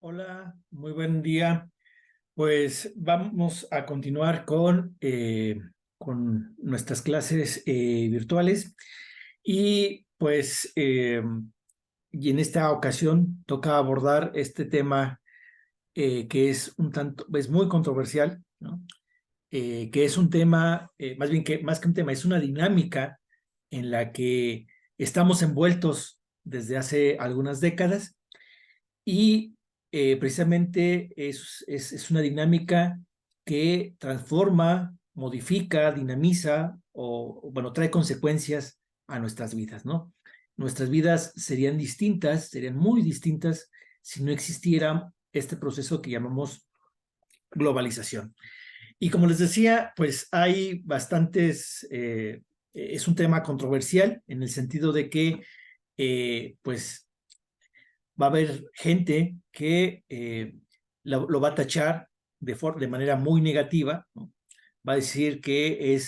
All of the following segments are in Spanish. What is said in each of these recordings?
Hola, muy buen día. Pues vamos a continuar con nuestras clases virtuales y y en esta ocasión toca abordar este tema que es un tanto, es muy controversial, ¿no? Que es un tema, más bien que más que un tema, es una dinámica en la que estamos envueltos desde hace algunas décadas y precisamente es una dinámica que transforma, modifica, dinamiza bueno, trae consecuencias a nuestras vidas, ¿no? Nuestras vidas serían distintas, serían muy distintas si no existiera este proceso que llamamos globalización. Y como les decía, pues hay es un tema controversial en el sentido de que, pues, va a haber gente que lo va a tachar de manera muy negativa, ¿no? Va a decir que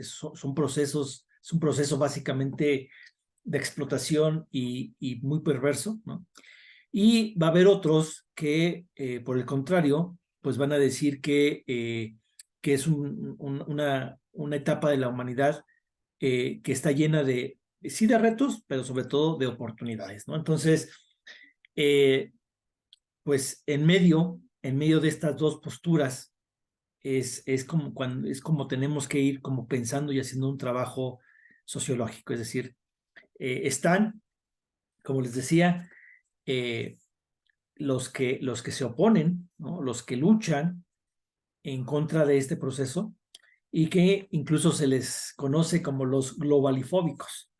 son procesos, es un proceso básicamente de explotación y muy perverso, ¿no? Y va a haber otros que, por el contrario, pues van a decir que es una etapa de la humanidad que está llena sí, de retos, pero sobre todo de oportunidades, ¿no? Entonces, eh, pues en medio de estas dos posturas, es como tenemos que ir como pensando y haciendo un trabajo sociológico, es decir, están, como les decía, eh, los que se oponen, ¿no? Los que luchan en contra de este proceso y que incluso se les conoce como los globalifóbicos.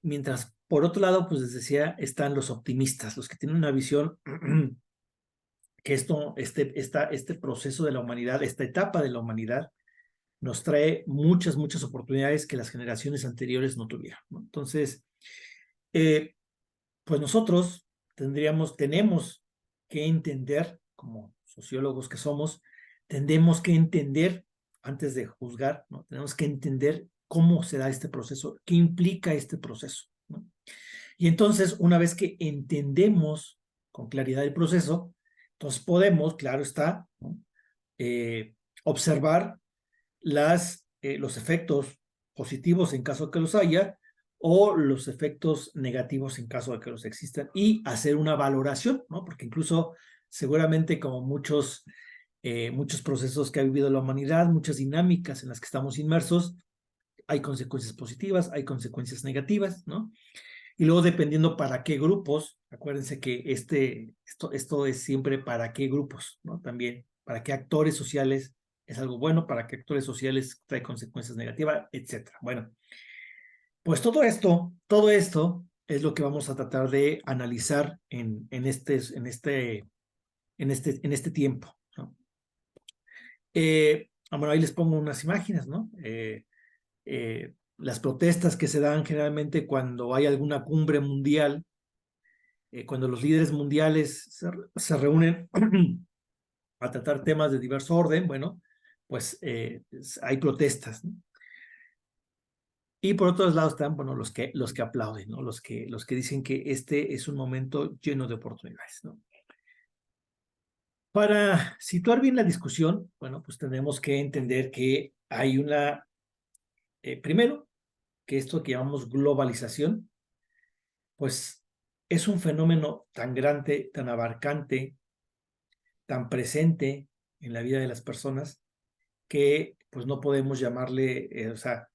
Mientras, por otro lado, pues les decía, están los optimistas, los que tienen una visión que este proceso de la humanidad, esta etapa de la humanidad, nos trae muchas oportunidades que las generaciones anteriores no tuvieron, ¿no? Entonces, eh, pues nosotros tenemos que entender, como sociólogos que somos, tenemos que entender, antes de juzgar, ¿no? Tenemos que entender cómo se da este proceso, qué implica este proceso, ¿no? Y entonces, una vez que entendemos con claridad el proceso, entonces podemos, claro está, ¿no? eh, observar los efectos positivos en caso de que los haya o los efectos negativos en caso de que los existan y hacer una valoración, ¿no? Porque incluso seguramente como muchos procesos que ha vivido la humanidad, muchas dinámicas en las que estamos inmersos, hay consecuencias positivas, hay consecuencias negativas, ¿no? Y luego dependiendo para qué grupos, acuérdense que esto es siempre para qué grupos, ¿no? También para qué actores sociales es algo bueno, para qué actores sociales trae consecuencias negativas, etcétera. Bueno, pues todo esto es lo que vamos a tratar de analizar en este tiempo, ¿no? Bueno, ahí les pongo unas imágenes, ¿no? Las protestas que se dan generalmente cuando hay alguna cumbre mundial, cuando los líderes mundiales se reúnen a tratar temas de diverso orden, bueno, pues hay protestas, ¿no? Y por otros lados están, bueno, los que aplauden, ¿no? Los que dicen que este es un momento lleno de oportunidades, ¿no? Para situar bien la discusión, bueno, pues tenemos que entender que hay primero, que esto que llamamos globalización, pues es un fenómeno tan grande, tan abarcante, tan presente en la vida de las personas que pues no podemos llamarle, o sea,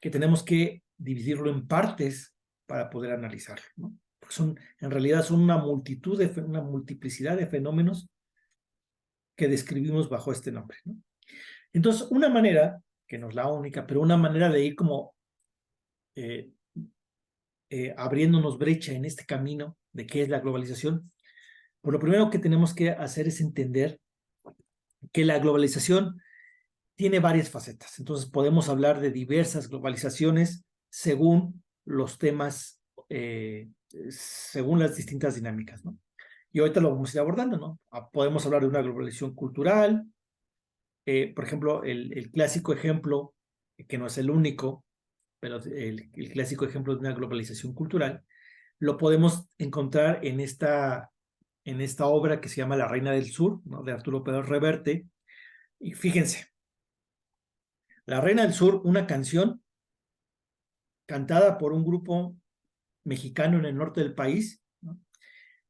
que tenemos que dividirlo en partes para poder analizarlo, ¿no? Porque en realidad son una multiplicidad de fenómenos que describimos bajo este nombre, ¿no? Entonces, una manera, que no es la única, pero una manera de ir como eh, abriéndonos brecha en este camino de qué es la globalización, pues lo primero que tenemos que hacer es entender que la globalización tiene varias facetas. Entonces podemos hablar de diversas globalizaciones según los temas, según las distintas dinámicas, ¿no? Y ahorita lo vamos a ir abordando, ¿no? Podemos hablar de una globalización cultural, por ejemplo, el clásico ejemplo, que no es el único, pero el clásico ejemplo de una globalización cultural, lo podemos encontrar en esta obra que se llama La Reina del Sur, ¿no? De Arturo Pérez Reverte. Y fíjense, La Reina del Sur, una canción cantada por un grupo mexicano en el norte del país, ¿no?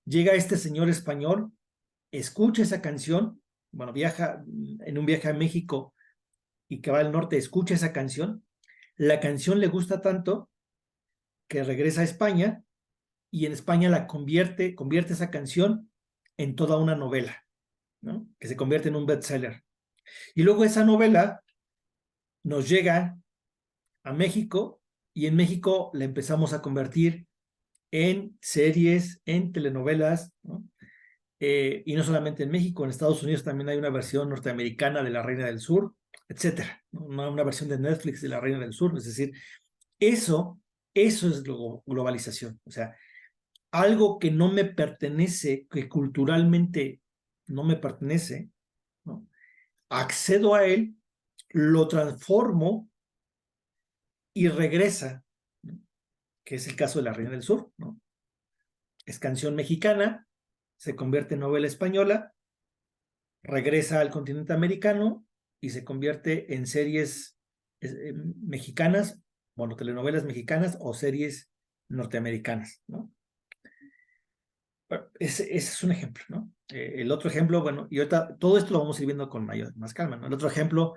Llega este señor español, escucha esa canción, bueno, viaja en un viaje a México y que va al norte, escucha esa canción, la canción le gusta tanto que regresa a España y en España convierte esa canción en toda una novela, ¿no? Que se convierte en un bestseller. Y luego esa novela nos llega a México y en México la empezamos a convertir en series, en telenovelas, ¿no? Y no solamente en México, en Estados Unidos también hay una versión norteamericana de La Reina del Sur, etcétera, ¿no? Una versión de Netflix de La Reina del Sur, es decir, eso, eso es globalización, o sea, algo que no me pertenece, que culturalmente no me pertenece, ¿no? Accedo a él, lo transformo y regresa, ¿no? Que es el caso de La Reina del Sur, ¿no? Es canción mexicana, se convierte en novela española, regresa al continente americano y se convierte en series mexicanas, bueno, telenovelas mexicanas o series norteamericanas, ¿no? Ese es un ejemplo, ¿no? El otro ejemplo, bueno, y ahorita todo esto lo vamos a ir viendo con más calma, ¿no? El otro ejemplo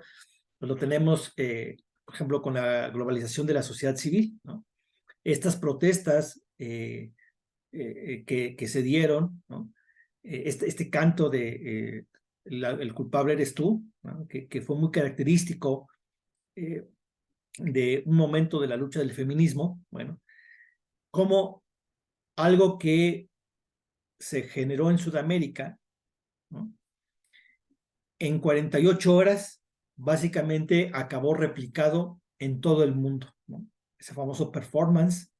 pues lo tenemos, por ejemplo, con la globalización de la sociedad civil, ¿no? Estas protestas que se dieron, ¿no? Este canto de el culpable eres tú, ¿no? Que fue muy característico de un momento de la lucha del feminismo, bueno, como algo que se generó en Sudamérica, ¿no? En 48 horas, básicamente acabó replicado en todo el mundo, ¿no? Ese famoso performance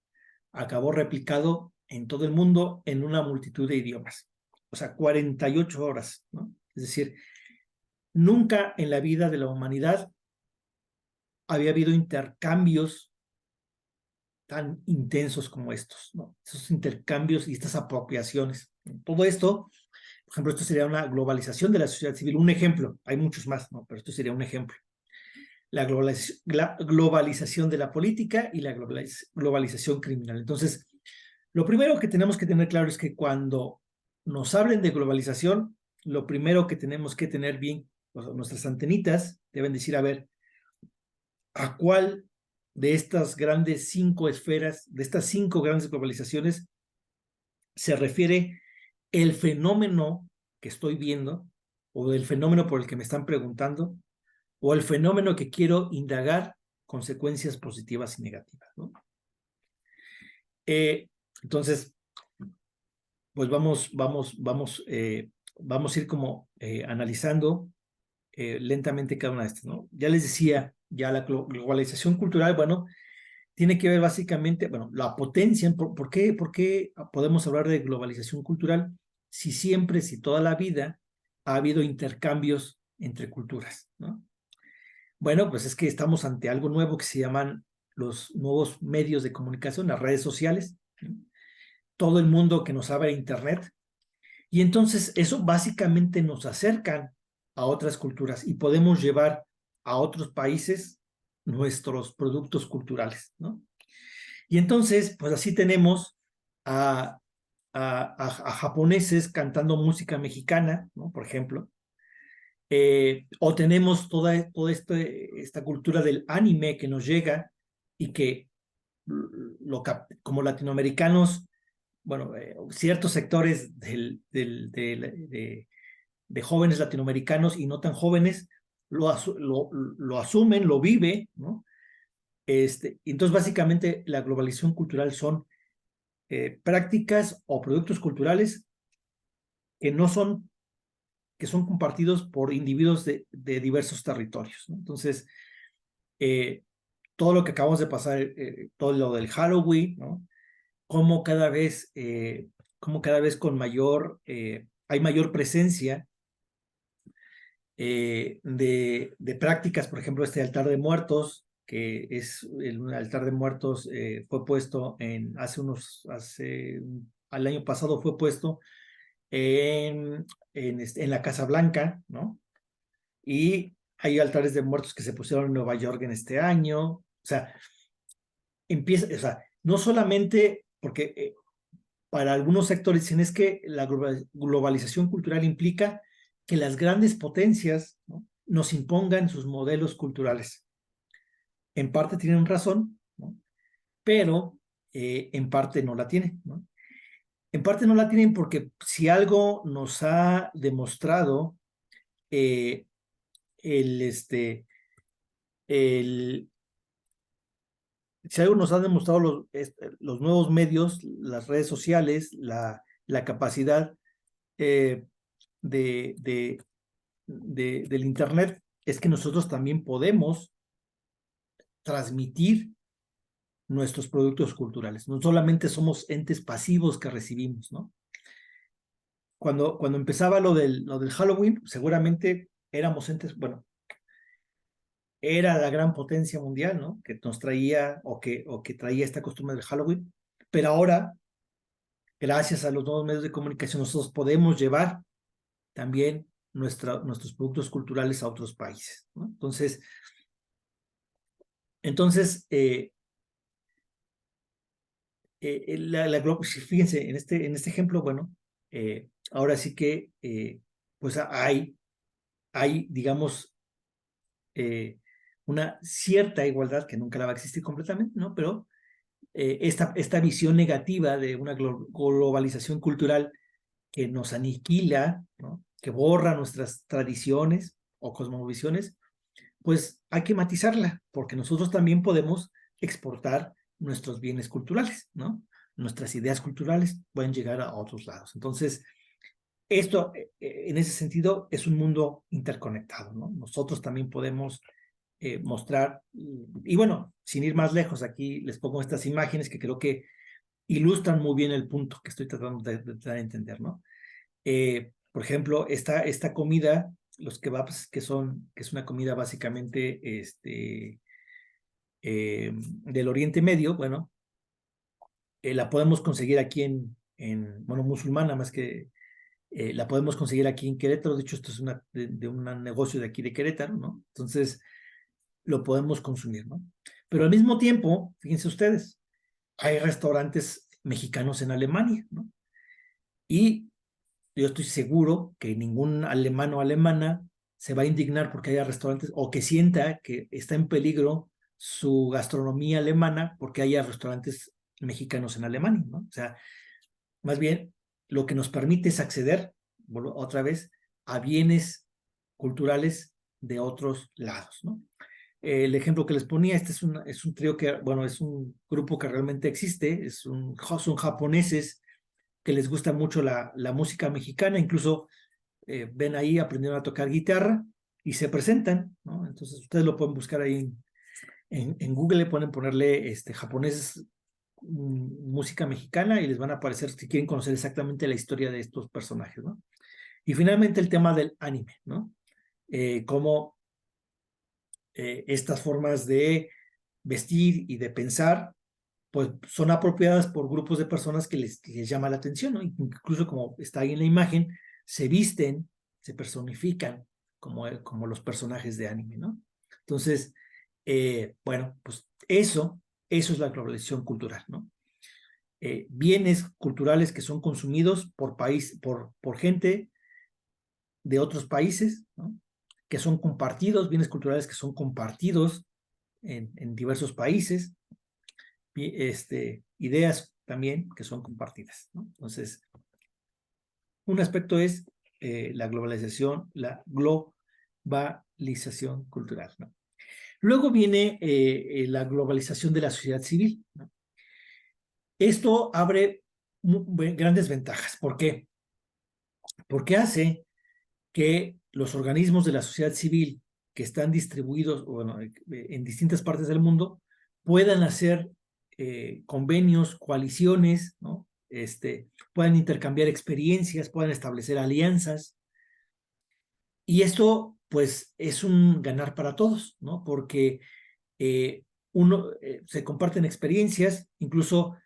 acabó replicado en todo el mundo en una multitud de idiomas. O sea, 48 horas, ¿no? Es decir, nunca en la vida de la humanidad había habido intercambios tan intensos como estos, ¿no? Esos intercambios y estas apropiaciones. Todo esto, por ejemplo, esto sería una globalización de la sociedad civil. Un ejemplo, hay muchos más, ¿no? Pero esto sería un ejemplo. La globalización de la política y la globalización criminal. Entonces, lo primero que tenemos que tener claro es que cuando nos hablen de globalización, lo primero que tenemos que tener bien, o sea, nuestras antenitas deben decir, a ver, ¿a cuál de estas grandes 5 esferas, de estas 5 grandes globalizaciones, se refiere el fenómeno que estoy viendo, o el fenómeno por el que me están preguntando, o el fenómeno que quiero indagar consecuencias positivas y negativas, ¿no? Entonces, pues vamos a ir como analizando lentamente cada una de estas, ¿no? Ya les decía, ya la globalización cultural, bueno, tiene que ver básicamente, bueno, la potencia, ¿por qué podemos hablar de globalización cultural si siempre, si toda la vida ha habido intercambios entre culturas, ¿no? Bueno, pues es que estamos ante algo nuevo que se llaman los nuevos medios de comunicación, las redes sociales, ¿no? Todo el mundo que nos abre Internet. Y entonces eso básicamente nos acercan a otras culturas y podemos llevar a otros países nuestros productos culturales, ¿no? Y entonces, pues así tenemos a japoneses cantando música mexicana, ¿no? Por ejemplo. O tenemos toda esta cultura del anime que nos llega y que como latinoamericanos, bueno, ciertos sectores de jóvenes latinoamericanos y no tan jóvenes lo asumen, lo vive, ¿no? Entonces, básicamente, la globalización cultural son prácticas o productos culturales que no son, que son compartidos por individuos de diversos territorios, ¿no? Entonces, todo lo que acabamos de pasar, todo lo del Halloween, ¿no? Como cada vez con hay mayor presencia de prácticas, por ejemplo, este altar de muertos, que es el altar de muertos, fue puesto al año pasado fue puesto en la Casa Blanca, ¿no? Y hay altares de muertos que se pusieron en Nueva York en este año. O sea, o sea, no solamente porque para algunos sectores dicen es que la globalización cultural implica que las grandes potencias, ¿no?, nos impongan sus modelos culturales. En parte tienen razón, ¿no?, pero en parte no la tienen, ¿no? En parte no la tienen porque si algo nos ha demostrado el, el, si algo nos han demostrado los nuevos medios, las redes sociales, la capacidad eh, del Internet, es que nosotros también podemos transmitir nuestros productos culturales. No solamente somos entes pasivos que recibimos, ¿no? Cuando empezaba lo del Halloween, seguramente éramos entes, bueno, era la gran potencia mundial, ¿no?, que nos traía o que traía esta costumbre del Halloween, pero ahora, gracias a los nuevos medios de comunicación, nosotros podemos llevar también nuestros productos culturales a otros países, ¿no? Entonces fíjense, en este ejemplo, bueno, ahora sí que, pues digamos, una cierta igualdad que nunca la va a existir completamente, ¿no? Pero esta visión negativa de una globalización cultural que nos aniquila, ¿no?, que borra nuestras tradiciones o cosmovisiones, pues hay que matizarla, porque nosotros también podemos exportar nuestros bienes culturales, ¿no? Nuestras ideas culturales pueden llegar a otros lados. Entonces, esto, en ese sentido, es un mundo interconectado, ¿no? Nosotros también podemos mostrar, y bueno, sin ir más lejos, aquí les pongo estas imágenes que creo que ilustran muy bien el punto que estoy tratando de entender, ¿no? Por ejemplo, esta comida, los kebabs, que es una comida básicamente del Oriente Medio, bueno, la podemos conseguir aquí bueno, musulmana más que, la podemos conseguir aquí en Querétaro. De hecho, esto es de un negocio de aquí de Querétaro, ¿no? Entonces, lo podemos consumir, ¿no? Pero al mismo tiempo, fíjense ustedes, hay restaurantes mexicanos en Alemania, ¿no? Y yo estoy seguro que ningún alemán o alemana se va a indignar porque haya restaurantes o que sienta que está en peligro su gastronomía alemana porque haya restaurantes mexicanos en Alemania, ¿no? O sea, más bien lo que nos permite es acceder, otra vez, a bienes culturales de otros lados, ¿no? El ejemplo que les ponía, este es un trío que, bueno, es un grupo que realmente existe, son japoneses que les gusta mucho la música mexicana, incluso ven ahí, aprendieron a tocar guitarra y se presentan, ¿no? Entonces ustedes lo pueden buscar ahí en Google, le pueden ponerle japoneses, música mexicana, y les van a aparecer si quieren conocer exactamente la historia de estos personajes, ¿no? Y finalmente el tema del anime, ¿no? Cómo estas formas de vestir y de pensar, pues son apropiadas por grupos de personas que les llama la atención, ¿no? Incluso como está ahí en la imagen, se visten, se personifican como los personajes de anime, ¿no? Entonces, bueno, pues eso es la globalización cultural, ¿no? Bienes culturales que son consumidos por gente de otros países, ¿no?, que son compartidos, bienes culturales que son compartidos en diversos países, ideas también que son compartidas, ¿no? Entonces, un aspecto es la globalización cultural, ¿no? Luego viene la globalización de la sociedad civil, ¿no? Esto abre grandes ventajas. ¿Por qué? Porque hace que los organismos de la sociedad civil que están distribuidos, bueno, en distintas partes del mundo puedan hacer convenios, coaliciones, ¿no? Puedan intercambiar experiencias, puedan establecer alianzas. Y esto, pues, es un ganar para todos, ¿no? Porque se comparten experiencias, incluso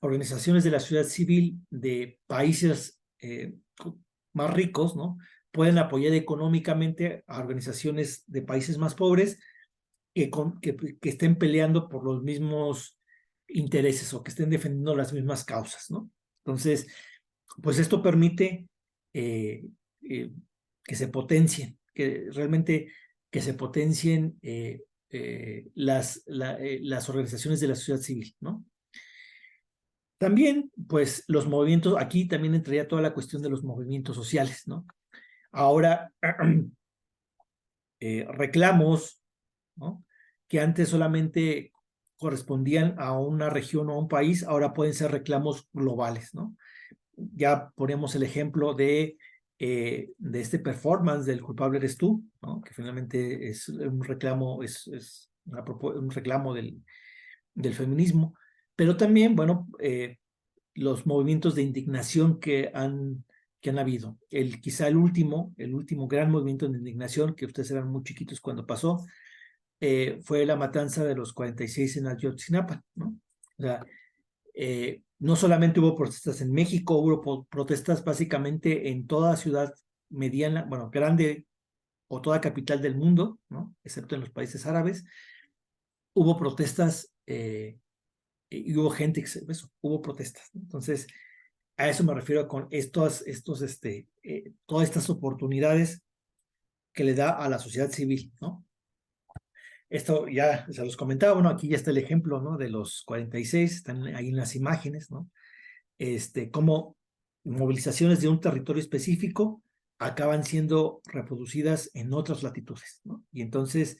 organizaciones de la sociedad civil de países más ricos, ¿no? Pueden apoyar económicamente a organizaciones de países más pobres que estén peleando por los mismos intereses o que estén defendiendo las mismas causas, ¿no? Entonces, pues esto permite que se potencien, que realmente que se potencien las organizaciones de la sociedad civil, ¿no? También, pues, los movimientos, aquí también entraría toda la cuestión de los movimientos sociales, ¿no? Ahora, reclamos, ¿no? Que antes solamente correspondían a una región o a un país, ahora pueden ser reclamos globales, ¿no? Ya ponemos el ejemplo de este performance del culpable eres tú, ¿no? Que finalmente es un reclamo, un reclamo del feminismo, pero también, bueno, los movimientos de indignación que han habido. Quizá el último gran movimiento de indignación, que ustedes eran muy chiquitos cuando pasó, fue la matanza de los 46 en Ayotzinapa, ¿no? O sea, no solamente hubo protestas en México, hubo protestas básicamente en toda ciudad mediana, bueno, grande o toda capital del mundo, ¿no? Excepto en los países árabes. Hubo protestas y hubo gente que hubo protestas, ¿no? Entonces, a eso me refiero con todas estas oportunidades que le da a la sociedad civil, ¿no? Esto ya se los comentaba, bueno, aquí ya está el ejemplo, ¿no? De los 46, están ahí en las imágenes, ¿no? Cómo movilizaciones de un territorio específico acaban siendo reproducidas en otras latitudes, ¿no? Y entonces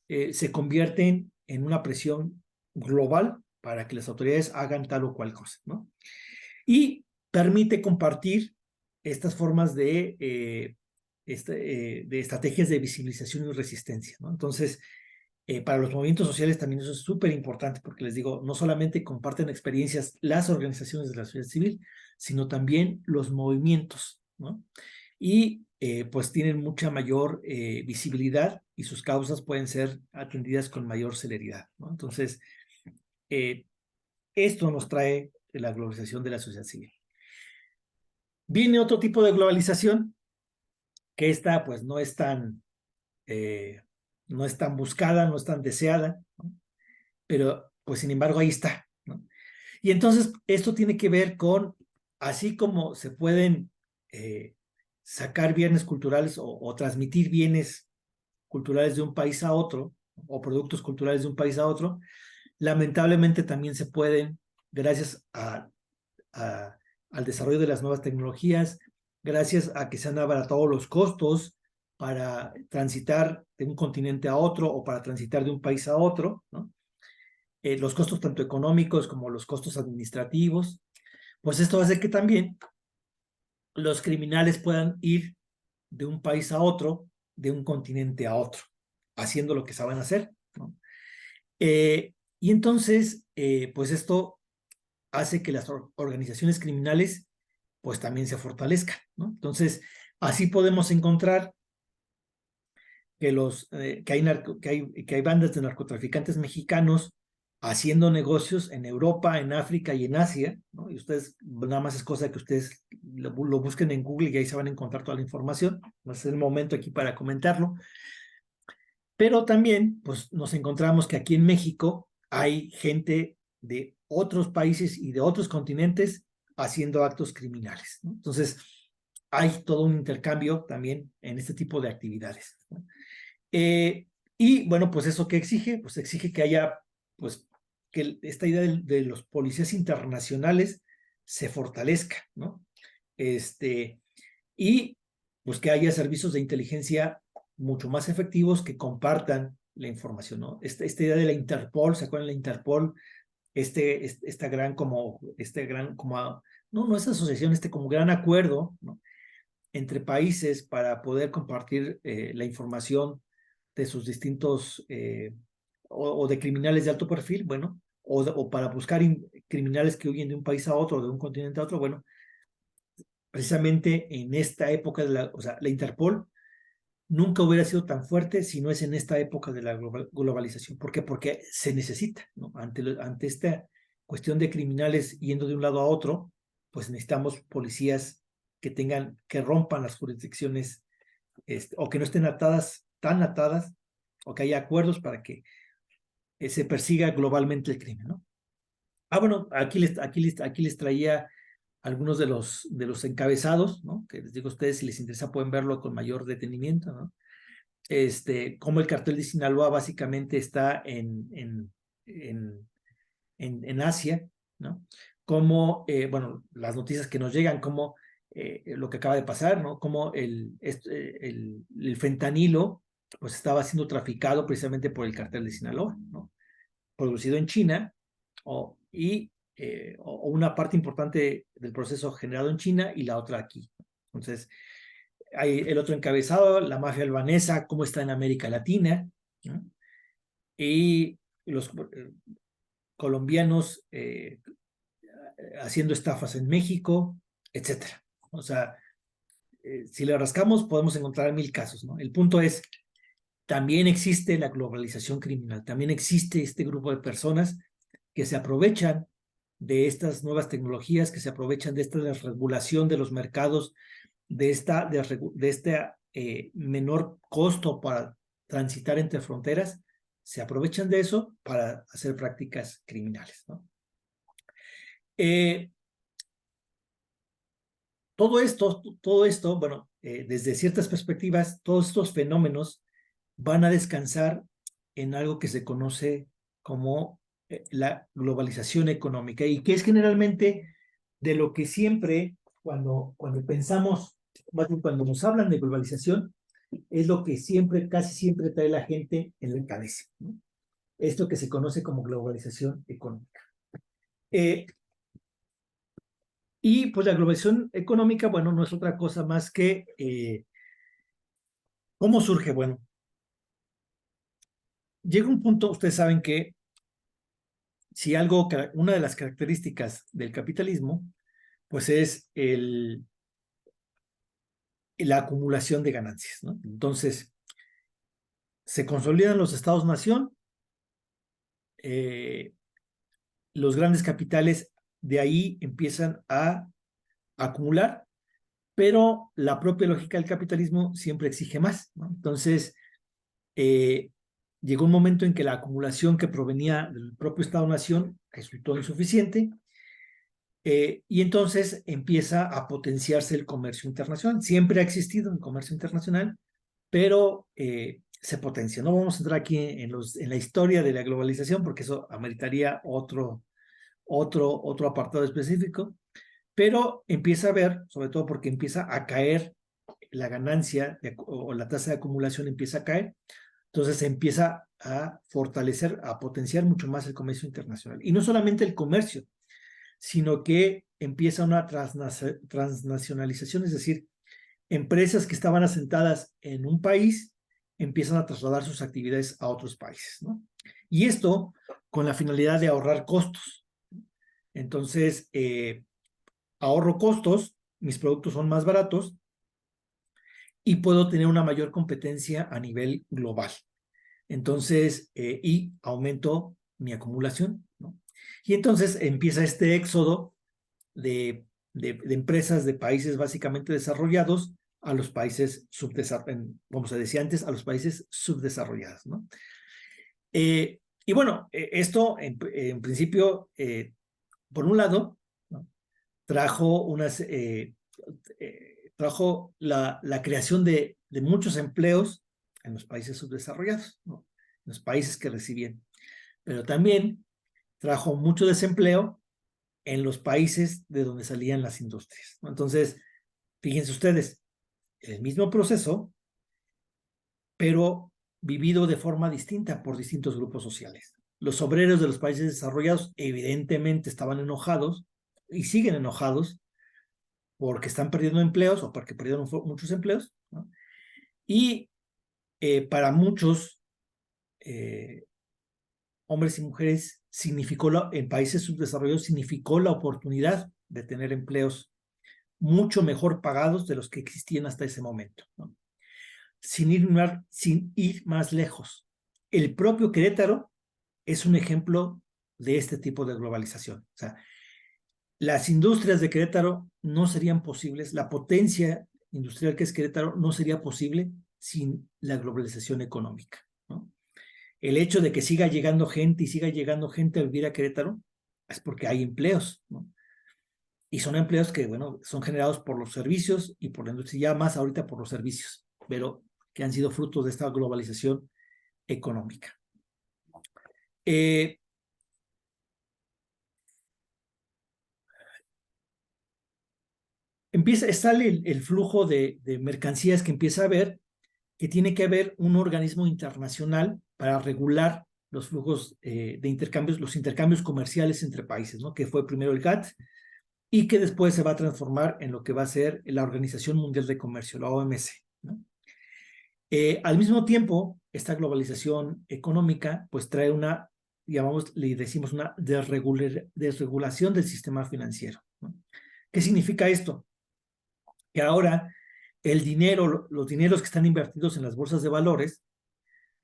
se convierten en una presión global para que las autoridades hagan tal o cual cosa, ¿no? Y permite compartir estas formas de estrategias de visibilización y resistencia, ¿no? Entonces, para los movimientos sociales también eso es súper importante porque les digo, no solamente comparten experiencias las organizaciones de la sociedad civil, sino también los movimientos, ¿no? Y pues tienen mucha mayor visibilidad y sus causas pueden ser atendidas con mayor celeridad, ¿no? Entonces, esto nos trae la globalización de la sociedad civil. Viene otro tipo de globalización que esta pues no es tan buscada, no es tan deseada, ¿no? Pero pues sin embargo ahí está, ¿no? Y entonces esto tiene que ver con, así como se pueden sacar bienes culturales o transmitir bienes culturales de un país a otro, o productos culturales de un país a otro, lamentablemente también se pueden, gracias al desarrollo de las nuevas tecnologías, gracias a que se han abaratado los costos para transitar de un continente a otro o para transitar de un país a otro, ¿no? Los costos tanto económicos como los costos administrativos, pues esto hace que también los criminales puedan ir de un país a otro, de un continente a otro, haciendo lo que saben hacer, ¿no? Y entonces, pues esto hace que las organizaciones criminales pues también se fortalezcan, ¿no? Entonces, así podemos encontrar que hay bandas de narcotraficantes mexicanos haciendo negocios en Europa, en África y en Asia, ¿no? Y ustedes, nada más es cosa que ustedes lo busquen en Google y ahí se van a encontrar toda la información. No es el momento aquí para comentarlo. Pero también, pues, nos encontramos que aquí en México hay gente de otros países y de otros continentes haciendo actos criminales, ¿no? Entonces, hay todo un intercambio también en este tipo de actividades, ¿no? Y bueno, pues eso que exige, pues exige que haya, pues, que esta idea de los policías internacionales se fortalezca, ¿no? Y pues que haya servicios de inteligencia mucho más efectivos que compartan la información, ¿no? Esta idea de la Interpol, ¿se acuerdan de la Interpol? No es asociación, como gran acuerdo, ¿no? Entre países para poder compartir la información de sus distintos, o de criminales de alto perfil, bueno, o para buscar criminales que huyen de un país a otro, de un continente a otro, bueno, precisamente en esta época o sea, la Interpol nunca hubiera sido tan fuerte si no es en esta época de la globalización. ¿Por qué? Porque se necesita, ¿no? Ante esta cuestión de criminales yendo de un lado a otro, pues necesitamos policías que rompan las jurisdicciones, o que no estén tan atadas, o que haya acuerdos para que se persiga globalmente el crimen, ¿no? Bueno, aquí les traía algunos de los encabezados, ¿no? Que les digo a ustedes, si les interesa pueden verlo con mayor detenimiento, ¿no? Como el cartel de Sinaloa básicamente está en Asia, ¿no? Como, bueno, las noticias que nos llegan, como lo que acaba de pasar, ¿no? Como el fentanilo, pues estaba siendo traficado precisamente por el cartel de Sinaloa, ¿no? Producido en China, o una parte importante del proceso generado en China y la otra aquí. Entonces, hay el otro encabezado, la mafia albanesa, cómo está en América Latina, ¿no? Y los colombianos haciendo estafas en México, etcétera. O sea, si le rascamos podemos encontrar 1000 casos, ¿no? El punto es, también existe la globalización criminal, también existe este grupo de personas que se aprovechan de estas nuevas tecnologías, que se aprovechan de esta desregulación de los mercados, de este menor costo para transitar entre fronteras, se aprovechan de eso para hacer prácticas criminales, ¿no? Todo esto, bueno, desde ciertas perspectivas, todos estos fenómenos van a descansar en algo que se conoce como la globalización económica, y que es generalmente de lo que siempre, cuando pensamos, cuando nos hablan de globalización, es lo que siempre, casi siempre trae la gente en la cabeza, ¿no? Esto que se conoce como globalización económica. Y pues la globalización económica, bueno, no es otra cosa más que, ¿cómo surge? Bueno, llega un punto, ustedes saben que si una de las características del capitalismo, pues es la acumulación de ganancias, ¿no? Entonces, se consolidan los estados-nación, los grandes capitales de ahí empiezan a acumular, pero la propia lógica del capitalismo siempre exige más, ¿no? Entonces, llegó un momento en que la acumulación que provenía del propio Estado-nación resultó insuficiente, y entonces empieza a potenciarse el comercio internacional. Siempre ha existido el comercio internacional, pero se potencia. No vamos a entrar aquí en la historia de la globalización, porque eso ameritaría otro apartado específico, pero empieza a ver, sobre todo porque empieza a caer la ganancia o la tasa de acumulación empieza a caer, entonces se empieza a fortalecer, a potenciar mucho más el comercio internacional. Y no solamente el comercio, sino que empieza una transnacionalización, es decir, empresas que estaban asentadas en un país empiezan a trasladar sus actividades a otros países, ¿no? Y esto con la finalidad de ahorrar costos. Entonces, ahorro costos, mis productos son más baratos y puedo tener una mayor competencia a nivel global. Entonces, y aumento mi acumulación, ¿no? Y entonces empieza este éxodo de empresas de países básicamente desarrollados a los países subdesarrollados, como se decía antes, a los países subdesarrollados, ¿no? Y bueno, esto en principio, por un lado, ¿no? Trajo la creación de muchos empleos en los países subdesarrollados, ¿no? En los países que recibían, pero también trajo mucho desempleo en los países de donde salían las industrias, ¿no? Entonces, fíjense ustedes, el mismo proceso, pero vivido de forma distinta por distintos grupos sociales. Los obreros de los países desarrollados evidentemente estaban enojados y siguen enojados porque están perdiendo empleos o porque perdieron muchos empleos, ¿no? Y para muchos hombres y mujeres en países subdesarrollados significó la oportunidad de tener empleos mucho mejor pagados de los que existían hasta ese momento, ¿no? Sin ir más lejos, el propio Querétaro es un ejemplo de este tipo de globalización. O sea, las industrias de Querétaro no serían posibles, la potencia industrial que es Querétaro no sería posible sin la globalización económica, ¿no? El hecho de que siga llegando gente y siga llegando gente a vivir a Querétaro es porque hay empleos, ¿no? Y son empleos que, bueno, son generados por los servicios y por la industria, ya más ahorita por los servicios, pero que han sido frutos de esta globalización económica. Sale el flujo de mercancías que empieza a haber, que tiene que haber un organismo internacional para regular los flujos de intercambios, los intercambios comerciales entre países, ¿no? Que fue primero el GATT y que después se va a transformar en lo que va a ser la Organización Mundial de Comercio, la OMC, ¿no? Al mismo tiempo, esta globalización económica pues trae una, llamamos, le decimos una desregulación del sistema financiero, ¿no? ¿Qué significa esto? Que ahora el dinero, los dineros que están invertidos en las bolsas de valores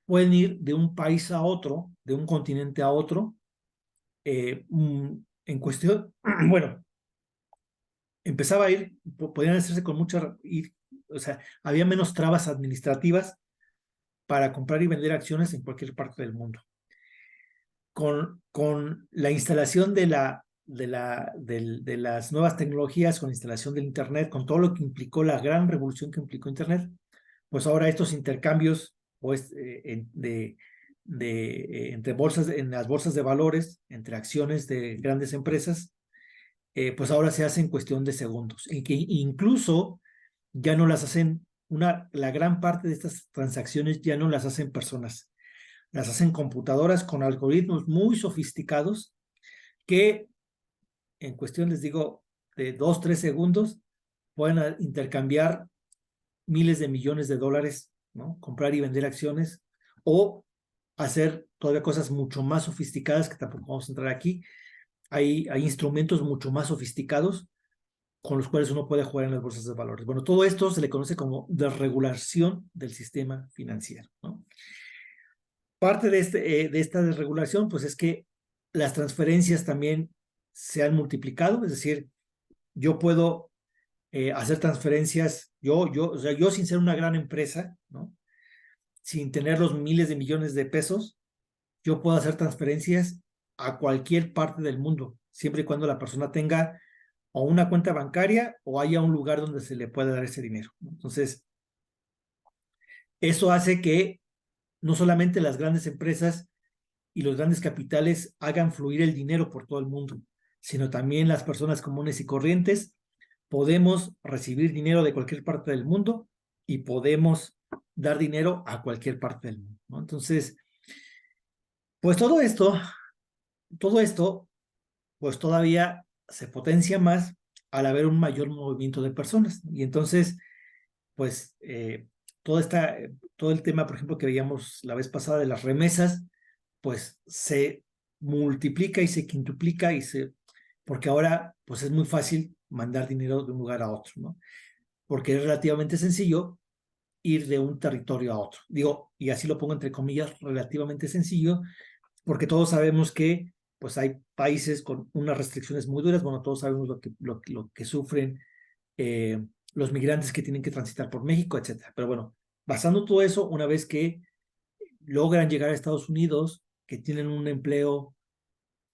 pueden ir de un país a otro, de un continente a otro, en cuestión, bueno, empezaba a ir, podían hacerse con mucha, o sea, había menos trabas administrativas para comprar y vender acciones en cualquier parte del mundo. Con la instalación de las nuevas tecnologías, con la instalación del Internet, con todo lo que implicó, la gran revolución que implicó Internet, pues ahora estos intercambios pues, entre bolsas, en las bolsas de valores, entre acciones de grandes empresas, pues ahora se hace en cuestión de segundos, y que incluso ya no las hacen, la gran parte de estas transacciones ya no las hacen personas, las hacen computadoras con algoritmos muy sofisticados que en cuestión, les digo, de 2, 3 segundos, pueden intercambiar miles de millones de dólares, ¿no? Comprar y vender acciones o hacer todavía cosas mucho más sofisticadas que tampoco vamos a entrar aquí. Hay instrumentos mucho más sofisticados con los cuales uno puede jugar en las bolsas de valores. Bueno, todo esto se le conoce como desregulación del sistema financiero, ¿no? Parte de esta desregulación, pues es que las transferencias también se han multiplicado, es decir, yo puedo hacer transferencias, o sea, yo sin ser una gran empresa, ¿no? Sin tener los miles de millones de pesos, yo puedo hacer transferencias a cualquier parte del mundo, siempre y cuando la persona tenga o una cuenta bancaria o haya un lugar donde se le pueda dar ese dinero, ¿no? Entonces, eso hace que no solamente las grandes empresas y los grandes capitales hagan fluir el dinero por todo el mundo, sino también las personas comunes y corrientes podemos recibir dinero de cualquier parte del mundo y podemos dar dinero a cualquier parte del mundo, ¿no? Entonces, pues todo esto, pues todavía se potencia más al haber un mayor movimiento de personas. Y entonces, pues, todo el tema, por ejemplo, que veíamos la vez pasada de las remesas, pues se multiplica y se quintuplica porque ahora, pues es muy fácil mandar dinero de un lugar a otro, ¿no? Porque es relativamente sencillo ir de un territorio a otro. Digo, y así lo pongo entre comillas, relativamente sencillo, porque todos sabemos que pues hay países con unas restricciones muy duras. Bueno, todos sabemos lo que sufren los migrantes que tienen que transitar por México, etcétera. Pero bueno, basando todo eso, una vez que logran llegar a Estados Unidos, que tienen un empleo,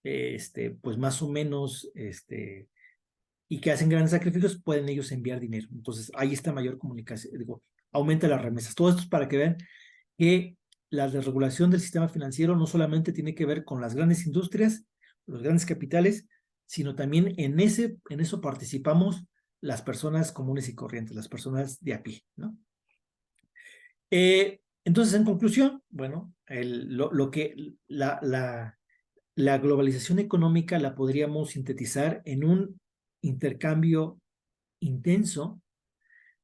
pues más o menos, y que hacen grandes sacrificios, pueden ellos enviar dinero. Entonces, ahí está mayor comunicación, digo, aumenta las remesas. Todo esto es para que vean que la desregulación del sistema financiero no solamente tiene que ver con las grandes industrias, los grandes capitales, sino también en eso participamos las personas comunes y corrientes, las personas de a pie, ¿no? Entonces, en conclusión, bueno, la globalización económica la podríamos sintetizar en un intercambio intenso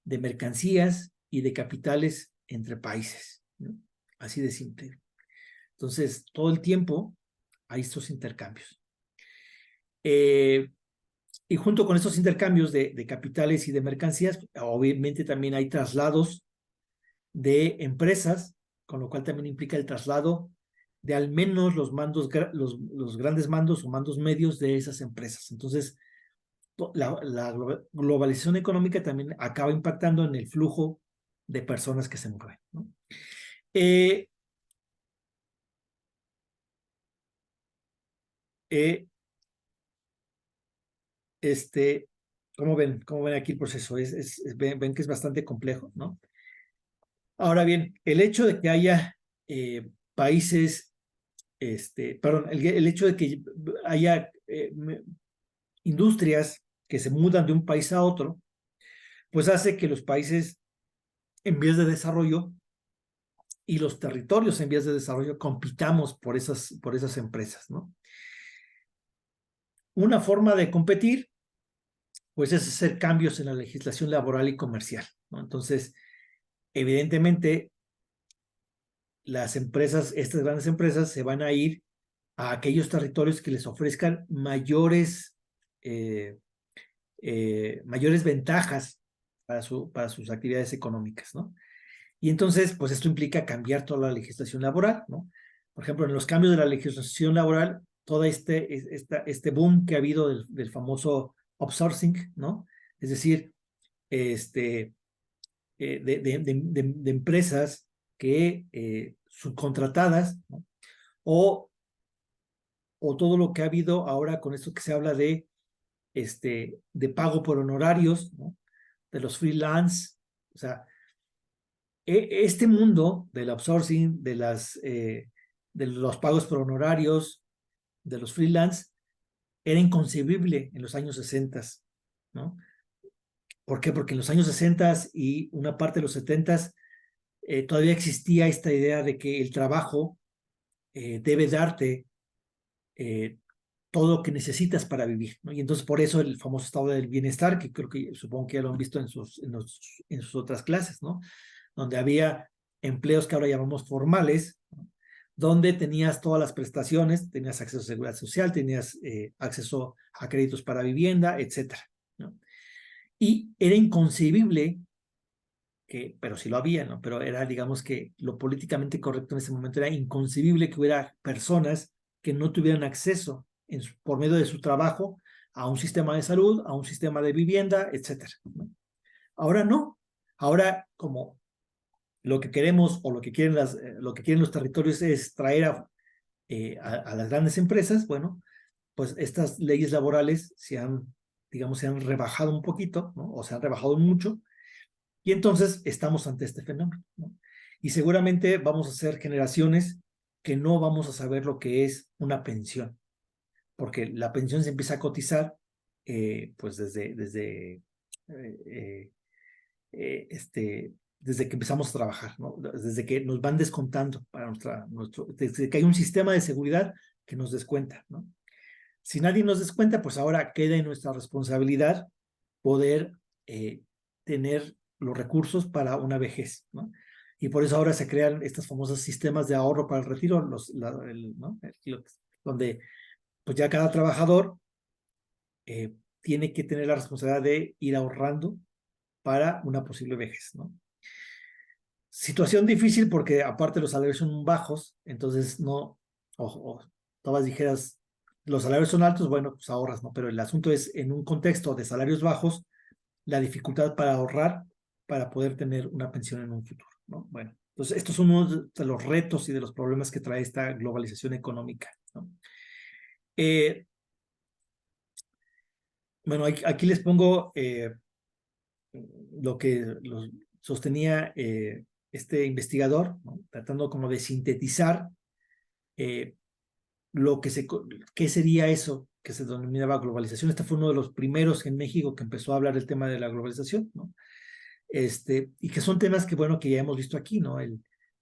de mercancías y de capitales entre países, ¿no? Así de simple. Entonces, todo el tiempo hay estos intercambios. Y junto con estos intercambios de capitales y de mercancías, obviamente también hay traslados de empresas, con lo cual también implica el traslado de al menos los grandes mandos o mandos medios de esas empresas. Entonces, la globalización económica también acaba impactando en el flujo de personas que se mueven, ¿no? Eh, eh, este, ¿cómo ven? ¿Cómo ven aquí el proceso? Ven que es bastante complejo, ¿no? Ahora bien, el hecho de que haya países, perdón, el hecho de que haya industrias que se mudan de un país a otro, pues hace que los países en vías de desarrollo y los territorios en vías de desarrollo compitamos por esas empresas, ¿no? Una forma de competir, pues es hacer cambios en la legislación laboral y comercial, ¿no? Entonces, evidentemente, las empresas, estas grandes empresas, se van a ir a aquellos territorios que les ofrezcan mayores ventajas para sus actividades económicas, ¿no? Y entonces, pues esto implica cambiar toda la legislación laboral, ¿no? Por ejemplo, en los cambios de la legislación laboral, todo este boom que ha habido del famoso outsourcing, ¿no? Es decir, de empresas que subcontratadas, ¿no? o, o todo lo que ha habido ahora con esto que se habla de pago por honorarios, ¿no? De los freelance, o sea, este mundo del outsourcing, de los pagos por honorarios, de los freelance, era inconcebible en los años 60, ¿no? ¿Por qué? Porque en los años 60 y una parte de los 70 todavía existía esta idea de que el trabajo debe darte eh, todo lo que necesitas para vivir, ¿no? Y entonces por eso el famoso estado del bienestar, que creo que supongo que ya lo han visto en sus otras clases, ¿no? Donde había empleos que ahora llamamos formales, ¿no? Donde tenías todas las prestaciones, tenías acceso a seguridad social, tenías acceso a créditos para vivienda, etcétera, ¿no? Y era inconcebible pero sí lo había, ¿no? Pero era, digamos que lo políticamente correcto en ese momento era inconcebible que hubiera personas que no tuvieran acceso por medio de su trabajo a un sistema de salud, a un sistema de vivienda, etcétera, ¿no? Ahora no. Ahora, como lo que queremos o lo que quieren los territorios es traer a las grandes empresas, bueno, pues estas leyes laborales digamos, se han rebajado un poquito, ¿no? O se han rebajado mucho, y entonces estamos ante este fenómeno, ¿no? Y seguramente vamos a ser generaciones que no vamos a saber lo que es una pensión, porque la pensión se empieza a cotizar pues eh, desde que empezamos a trabajar, ¿no? Desde que nos van descontando desde que hay un sistema de seguridad que nos descuenta, ¿no? Si nadie nos descuenta, pues ahora queda en nuestra responsabilidad poder tener los recursos para una vejez, ¿no? Y por eso ahora se crean estos famosos sistemas de ahorro para el retiro, ¿no? Donde pues ya cada trabajador tiene que tener la responsabilidad de ir ahorrando para una posible vejez, ¿no? Situación difícil porque aparte los salarios son bajos, entonces no, o todas dijeras, los salarios son altos, bueno, pues ahorras, ¿no? Pero el asunto es, en un contexto de salarios bajos, la dificultad para ahorrar para poder tener una pensión en un futuro, ¿no? Bueno, entonces estos son unos de los retos y de los problemas que trae esta globalización económica, ¿no? Eh, bueno, aquí les pongo lo que sostenía este investigador, ¿no? Tratando como de sintetizar eh, qué sería eso que se denominaba globalización. Este fue uno de los primeros en México que empezó a hablar del tema de la globalización, ¿no? Y que son temas que, bueno, que ya hemos visto aquí, ¿no?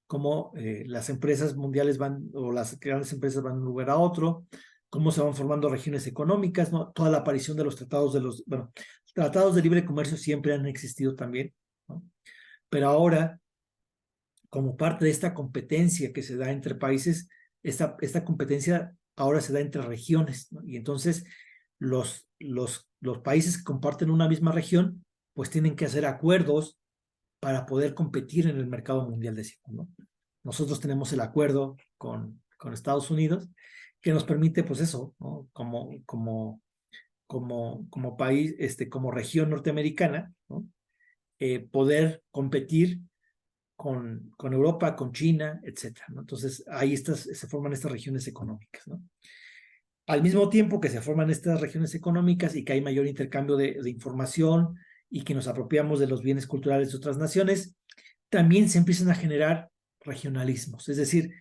Cómo las empresas mundiales o las grandes empresas van de un lugar a otro, cómo se van formando regiones económicas, ¿no? Toda la aparición de los bueno, tratados de libre comercio siempre han existido también, ¿no? Pero ahora, como parte de esta competencia que se da entre países, esta competencia ahora se da entre regiones, ¿no? Y entonces los países que comparten una misma región, pues tienen que hacer acuerdos para poder competir en el mercado mundial de cine, ¿no? Nosotros tenemos el acuerdo con Estados Unidos que nos permite, pues eso, ¿no? como país, como región norteamericana, ¿no? Poder competir con Europa, con China, etcétera, ¿no? Entonces, ahí se forman estas regiones económicas, ¿no? Al mismo tiempo que se forman estas regiones económicas y que hay mayor intercambio de información y que nos apropiamos de los bienes culturales de otras naciones, también se empiezan a generar regionalismos. Es decir,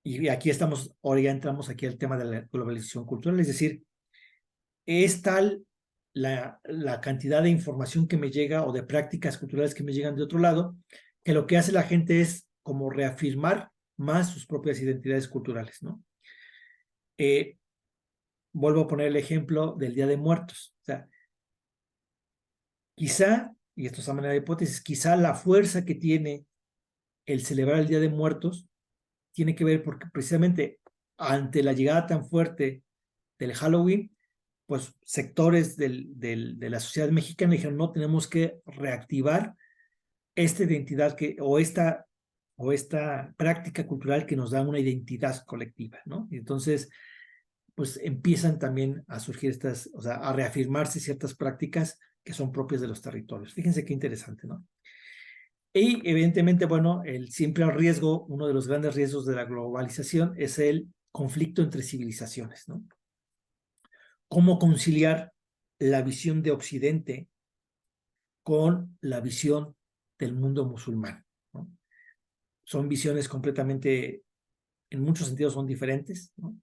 y aquí estamos, ahora ya entramos aquí al tema de la globalización cultural, es decir, es tal la cantidad de información que me llega o de prácticas culturales que me llegan de otro lado, que lo que hace la gente es como reafirmar más sus propias identidades culturales, ¿no? Vuelvo a poner el ejemplo del Día de Muertos. O sea, quizá, y esto es a manera de hipótesis, quizá la fuerza que tiene el celebrar el Día de Muertos tiene que ver porque precisamente ante la llegada tan fuerte del Halloween, pues sectores de la sociedad mexicana dijeron, no, tenemos que reactivar esta identidad o esta práctica cultural que nos da una identidad colectiva, ¿no? Y entonces, pues empiezan también a surgir o sea, a reafirmarse ciertas prácticas que son propias de los territorios. Fíjense qué interesante, ¿no? Y evidentemente, bueno, siempre el riesgo, uno de los grandes riesgos de la globalización es el conflicto entre civilizaciones, ¿no? Cómo conciliar la visión de Occidente con la visión del mundo musulmán, ¿no? Son visiones completamente, en muchos sentidos son diferentes, ¿no?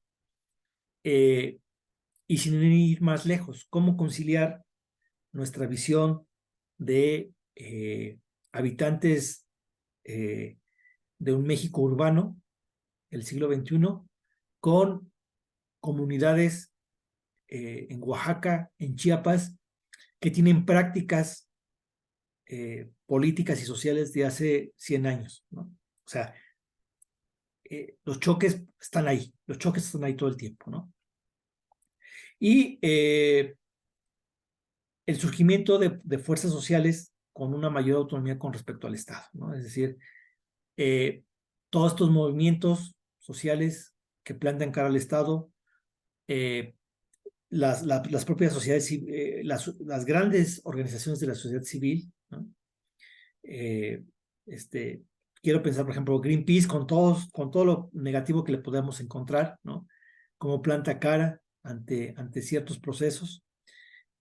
Y sin ir más lejos, cómo conciliar nuestra visión de habitantes de un México urbano del siglo XXI con comunidades en Oaxaca, en Chiapas, que tienen prácticas políticas y sociales de hace 100 años, ¿no? O sea, los choques están ahí todo el tiempo, ¿no? Y el surgimiento de fuerzas sociales con una mayor autonomía con respecto al Estado, ¿no? Es decir, todos estos movimientos sociales que plantan cara al Estado, las propias sociedades, las grandes organizaciones de la sociedad civil, ¿no? Eh, quiero pensar, por ejemplo, Greenpeace con todo lo negativo que le podemos encontrar, ¿no? Como planta cara ante ciertos procesos,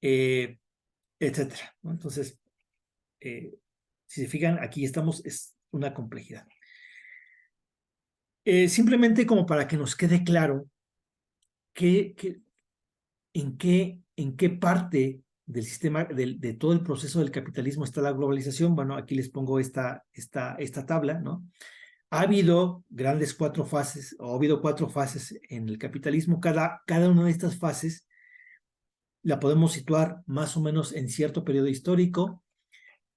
etcétera, ¿no? Entonces, si se fijan, aquí es una complejidad. Simplemente como para que nos quede claro en qué parte del sistema, de todo el proceso del capitalismo está la globalización. Bueno, aquí les pongo esta tabla, ¿no? Ha habido grandes 4 fases, o ha habido 4 fases en el capitalismo. Cada una de estas fases la podemos situar más o menos en cierto periodo histórico.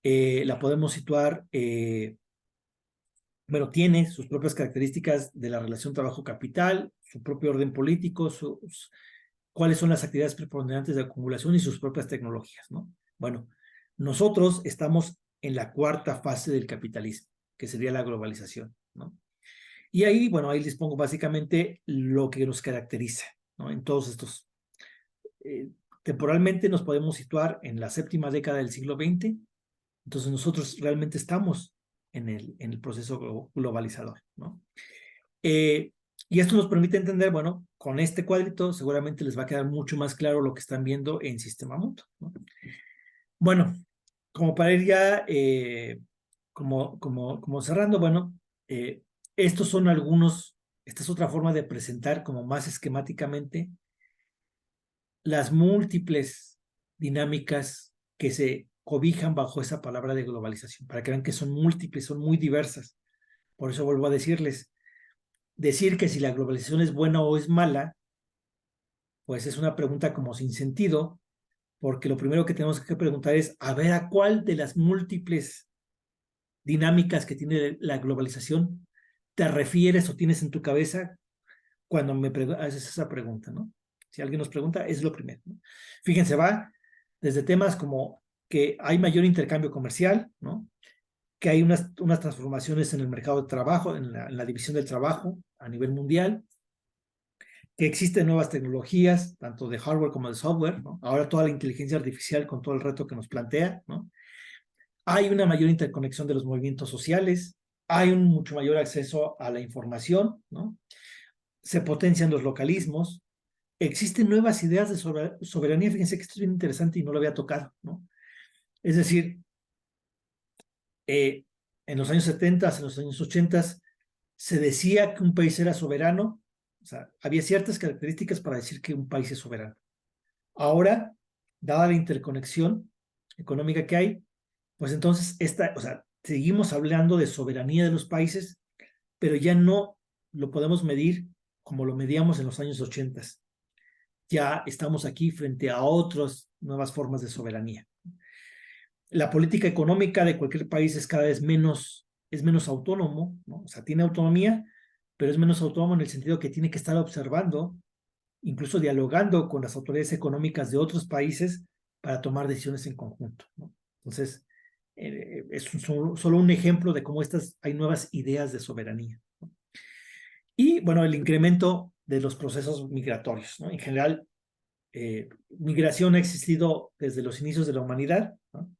La podemos situar, bueno, tiene sus propias características de la relación trabajo-capital, su propio orden político, cuáles son las actividades preponderantes de acumulación y sus propias tecnologías, ¿no? Bueno, nosotros estamos en la 4ª fase del capitalismo, que sería la globalización, ¿no? Y ahí, bueno, ahí les pongo básicamente lo que nos caracteriza, ¿no? En todos estos, temporalmente nos podemos situar en la 7ª década del siglo XX, entonces nosotros realmente estamos en el proceso globalizador, ¿no? Y esto nos permite entender, bueno, con este cuadrito seguramente les va a quedar mucho más claro lo que están viendo en Sistema Mundo, ¿no? Bueno, como para ir ya como cerrando, bueno, esta es otra forma de presentar como más esquemáticamente las múltiples dinámicas que se cobijan bajo esa palabra de globalización, para que vean que son múltiples, son muy diversas. Por eso vuelvo a decir que si la globalización es buena o es mala, pues es una pregunta como sin sentido, porque lo primero que tenemos que preguntar es a ver a cuál de las múltiples dinámicas que tiene la globalización te refieres o tienes en tu cabeza cuando me haces esa pregunta, ¿no? Si alguien nos pregunta, es lo primero, ¿no? Fíjense, va desde temas como que hay mayor intercambio comercial, ¿no? Que hay unas transformaciones en el mercado de trabajo, en la división del trabajo a nivel mundial, que existen nuevas tecnologías, tanto de hardware como de software, ¿no? Ahora toda la inteligencia artificial con todo el reto que nos plantea, ¿no? Hay una mayor interconexión de los movimientos sociales, hay un mucho mayor acceso a la información, ¿no? Se potencian los localismos, existen nuevas ideas de soberanía. Fíjense que esto es bien interesante y no lo había tocado, ¿no? Es decir, en los años 70, en los años 80, se decía que un país era soberano, o sea, había ciertas características para decir que un país es soberano. Ahora, dada la interconexión económica que hay, pues entonces o sea, seguimos hablando de soberanía de los países, pero ya no lo podemos medir como lo medíamos en los años 80. Ya estamos aquí frente a otras nuevas formas de soberanía. La política económica de cualquier país es menos autónomo, ¿no? O sea, tiene autonomía, pero es menos autónomo en el sentido que tiene que estar observando, incluso dialogando con las autoridades económicas de otros países para tomar decisiones en conjunto, ¿no? Entonces, es solo un ejemplo de cómo hay nuevas ideas de soberanía, ¿no? Y bueno, el incremento de los procesos migratorios, ¿no? En general, migración ha existido desde los inicios de la humanidad, ¿no?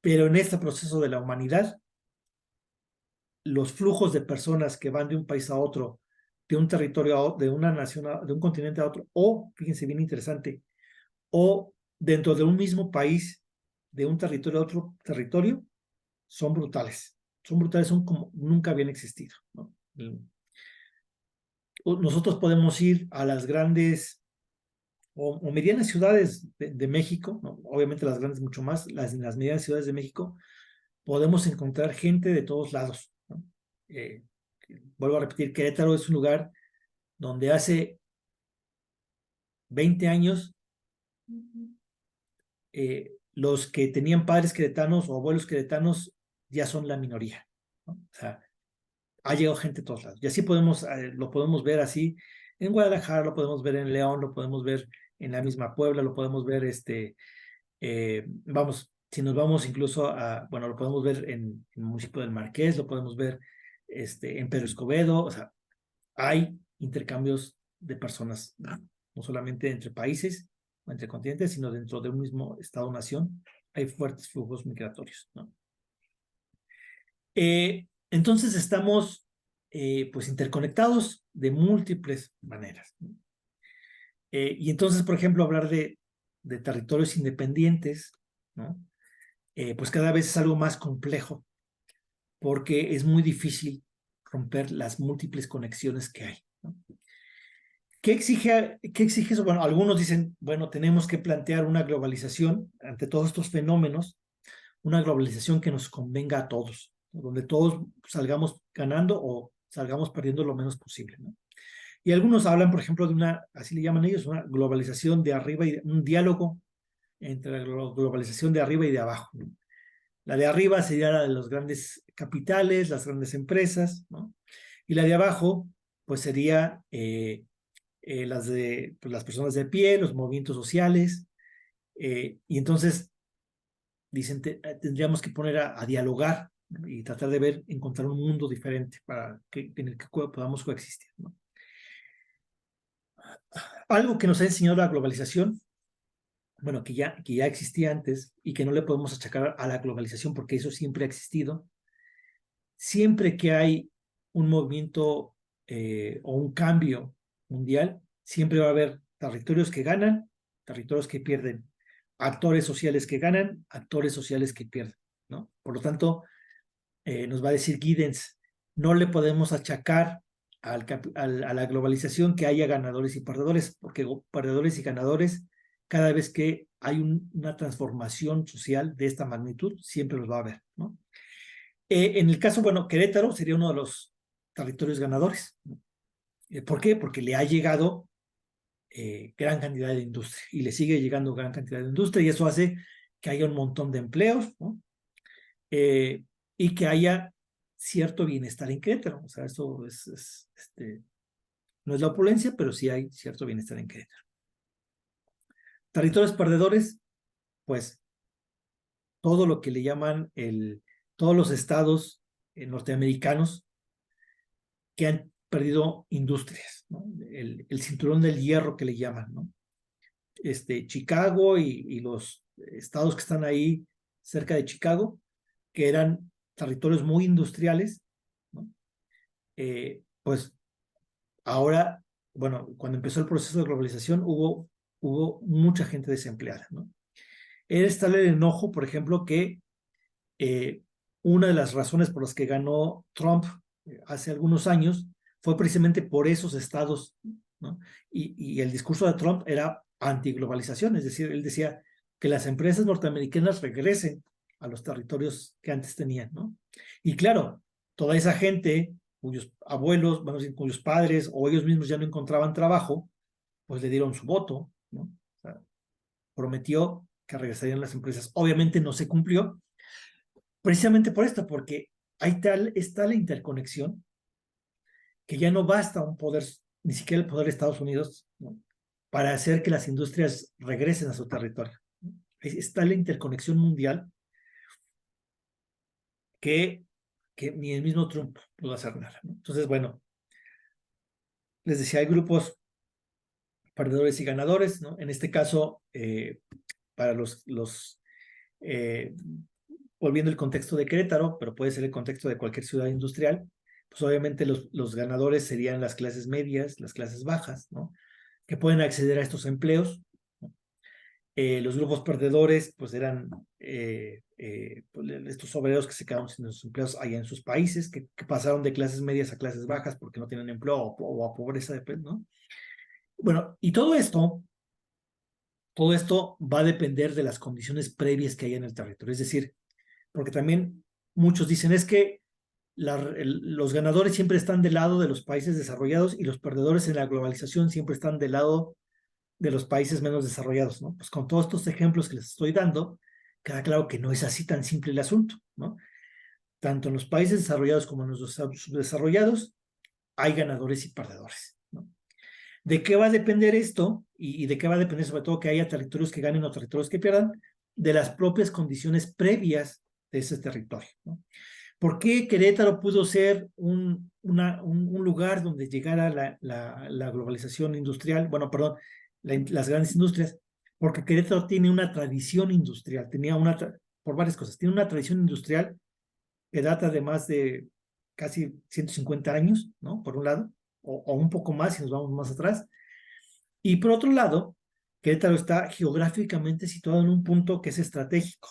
Pero en este proceso de la humanidad, los flujos de personas que van de un país a otro, de un territorio a otro, de una nación, de un continente a otro, o, fíjense bien interesante, o dentro de un mismo país, de un territorio a otro territorio, son brutales. Son brutales, son como nunca habían existido, ¿no? Nosotros podemos ir a las grandes o medianas ciudades de México, ¿no? Obviamente las grandes mucho más, las medianas ciudades de México, podemos encontrar gente de todos lados, ¿no? Eh, Vuelvo a repetir, Querétaro es un lugar donde hace 20 años los que tenían padres queretanos o abuelos queretanos ya son la minoría, ¿no? O sea, ha llegado gente de todos lados. Y así lo podemos ver así en Guadalajara, lo podemos ver en León, lo podemos ver en la misma Puebla, lo podemos ver, vamos, si nos vamos incluso bueno, lo podemos ver en el municipio del Marqués, lo podemos ver en Pedro Escobedo, o sea, hay intercambios de personas, no solamente entre países o entre continentes, sino dentro de un mismo Estado-nación, hay fuertes flujos migratorios, ¿no? Entonces estamos pues interconectados de múltiples maneras, ¿no? Y entonces, por ejemplo, hablar de territorios independientes, ¿no? Pues cada vez es algo más complejo porque es muy difícil romper las múltiples conexiones que hay, ¿no? Qué exige eso? Bueno, algunos dicen, bueno, tenemos que plantear una globalización ante todos estos fenómenos, una globalización que nos convenga a todos, ¿no? Donde todos salgamos ganando o salgamos perdiendo lo menos posible, ¿no? Y algunos hablan, por ejemplo, de así le llaman ellos, una globalización de arriba y un diálogo entre la globalización de arriba y de abajo, ¿no? La de arriba sería la de los grandes capitales, las grandes empresas, ¿no? Y la de abajo, pues sería las de pues, las personas de pie, los movimientos sociales, y entonces dicen, tendríamos que poner a dialogar, ¿no? Y tratar de encontrar un mundo diferente en el que podamos coexistir, ¿no? Algo que nos ha enseñado la globalización, bueno, que ya existía antes y que no le podemos achacar a la globalización porque eso siempre ha existido. Siempre que hay un movimiento o un cambio mundial, siempre va a haber territorios que ganan, territorios que pierden, actores sociales que ganan, actores sociales que pierden, ¿no? Por lo tanto, nos va a decir Giddens, no le podemos achacar a la globalización que haya ganadores y perdedores, porque perdedores y ganadores, cada vez que hay una transformación social de esta magnitud, siempre los va a haber, ¿no? En el caso, bueno, Querétaro sería uno de los territorios ganadores. ¿Por qué? Porque le ha llegado gran cantidad de industria y le sigue llegando gran cantidad de industria y eso hace que haya un montón de empleos, ¿no? Y que haya cierto bienestar en Querétaro. O sea, eso no es la opulencia, pero sí hay cierto bienestar en Querétaro. Territorios perdedores, pues todo lo que le llaman todos los estados norteamericanos que han perdido industrias, ¿no? El cinturón del hierro que le llaman, ¿no? Chicago y los estados que están ahí cerca de Chicago, que eran territorios muy industriales, ¿no? Pues ahora, bueno, cuando empezó el proceso de globalización hubo mucha gente desempleada, ¿no? Está el enojo, por ejemplo, que una de las razones por las que ganó Trump hace algunos años fue precisamente por esos estados, ¿no? Y el discurso de Trump era antiglobalización, es decir, él decía que las empresas norteamericanas regresen a los territorios que antes tenían, ¿no? Y claro, toda esa gente cuyos abuelos, vamos a decir, cuyos padres o ellos mismos ya no encontraban trabajo, pues le dieron su voto, ¿no? O sea, prometió que regresarían las empresas. Obviamente no se cumplió, precisamente por esto, porque está la interconexión que ya no basta un poder, ni siquiera el poder de Estados Unidos, ¿no? Para hacer que las industrias regresen a su territorio. Está la interconexión mundial que, que ni el mismo Trump pudo hacer nada, ¿no? Entonces, bueno, les decía, hay grupos perdedores y ganadores, ¿no? En este caso, para volviendo al contexto de Querétaro, pero puede ser el contexto de cualquier ciudad industrial, pues obviamente los ganadores serían las clases medias, las clases bajas, ¿no? Que pueden acceder a estos empleos, ¿no? Los grupos perdedores, pues eran pues, estos obreros que se quedaron sin sus empleos allá en sus países, que pasaron de clases medias a clases bajas porque no tienen empleo o a pobreza, ¿no? Bueno, y todo esto va a depender de las condiciones previas que haya en el territorio. Es decir, porque también muchos dicen es que los ganadores siempre están del lado de los países desarrollados y los perdedores en la globalización siempre están del lado de los países menos desarrollados, ¿no? Pues con todos estos ejemplos que les estoy dando, queda claro que no es así tan simple el asunto, ¿no? Tanto en los países desarrollados como en los subdesarrollados hay ganadores y perdedores, ¿no? ¿De qué va a depender esto? Y de qué va a depender sobre todo que haya territorios que ganen o territorios que pierdan, de las propias condiciones previas de ese territorio, ¿no? ¿Por qué Querétaro pudo ser un lugar donde llegara la globalización industrial? Bueno, perdón, las grandes industrias, porque Querétaro tiene una tradición industrial, por varias cosas, tiene una tradición industrial que data de más de casi 150 años, ¿no? Por un lado, o un poco más si nos vamos más atrás. Y por otro lado, Querétaro está geográficamente situado en un punto que es estratégico.